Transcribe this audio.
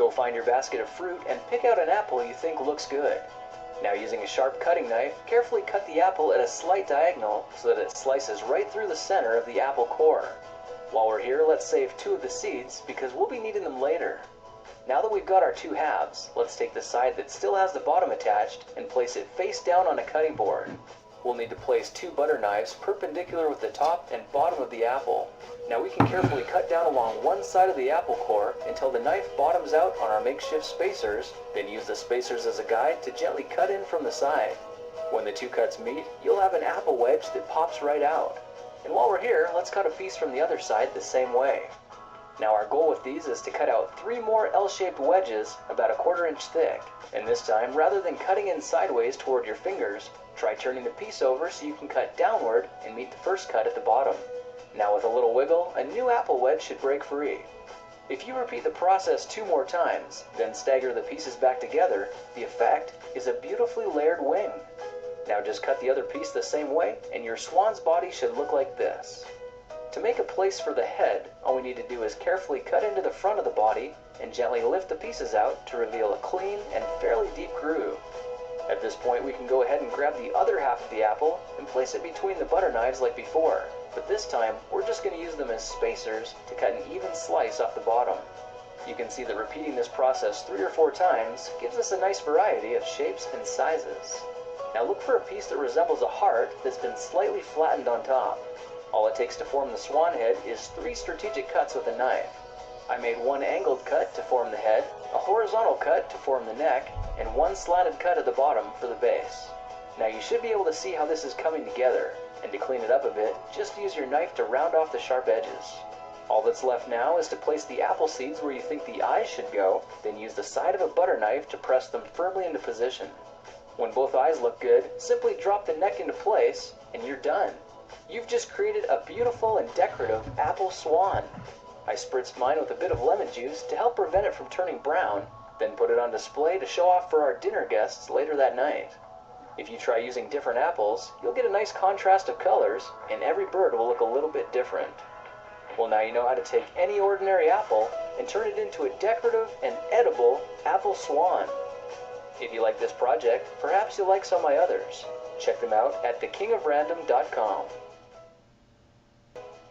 Go find your basket of fruit and pick out an apple you think looks good. Now, using a sharp cutting knife, carefully cut the apple at a slight diagonal so that it slices right through the center of the apple core. While we're here, let's save 2 of the seeds because we'll be needing them later. Now that we've got our 2 halves, let's take the side that still has the bottom attached and place it face down on a cutting board. We'll need to place 2 butter knives perpendicular with the top and bottom of the apple. Now we can carefully cut down along one side of the apple core until the knife bottoms out on our makeshift spacers, then use the spacers as a guide to gently cut in from the side. When the 2 cuts meet, you'll have an apple wedge that pops right out. And while we're here, let's cut a piece from the other side the same way. Now our goal with these is to cut out 3 more L-shaped wedges about 1/4 inch thick. And this time, rather than cutting in sideways toward your fingers, try turning the piece over so you can cut downward and meet the first cut at the bottom. Now with a little wiggle, a new apple wedge should break free. If you repeat the process 2 more times, then stagger the pieces back together, the effect is a beautifully layered wing. Now just cut the other piece the same way, and your swan's body should look like this. To make a place for the head, all we need to do is carefully cut into the front of the body and gently lift the pieces out to reveal a clean and fairly deep groove. At this point, we can go ahead and grab the other half of the apple and place it between the butter knives like before, but this time we're just going to use them as spacers to cut an even slice off the bottom. You can see that repeating this process 3 or 4 times gives us a nice variety of shapes and sizes. Now look for a piece that resembles a heart that's been slightly flattened on top. All it takes to form the swan head is 3 strategic cuts with a knife. I made 1 angled cut to form the head, a horizontal cut to form the neck, and 1 slanted cut at the bottom for the base. Now you should be able to see how this is coming together, and to clean it up a bit, just use your knife to round off the sharp edges. All that's left now is to place the apple seeds where you think the eyes should go, then use the side of a butter knife to press them firmly into position. When both eyes look good, simply drop the neck into place, and you're done. You've just created a beautiful and decorative apple swan. I spritzed mine with a bit of lemon juice to help prevent it from turning brown, then put it on display to show off for our dinner guests later that night. If you try using different apples, you'll get a nice contrast of colors, and every bird will look a little bit different. Well, now you know how to take any ordinary apple and turn it into a decorative and edible apple swan. If you like this project, perhaps you'll like some of my others. Check them out at thekingofrandom.com.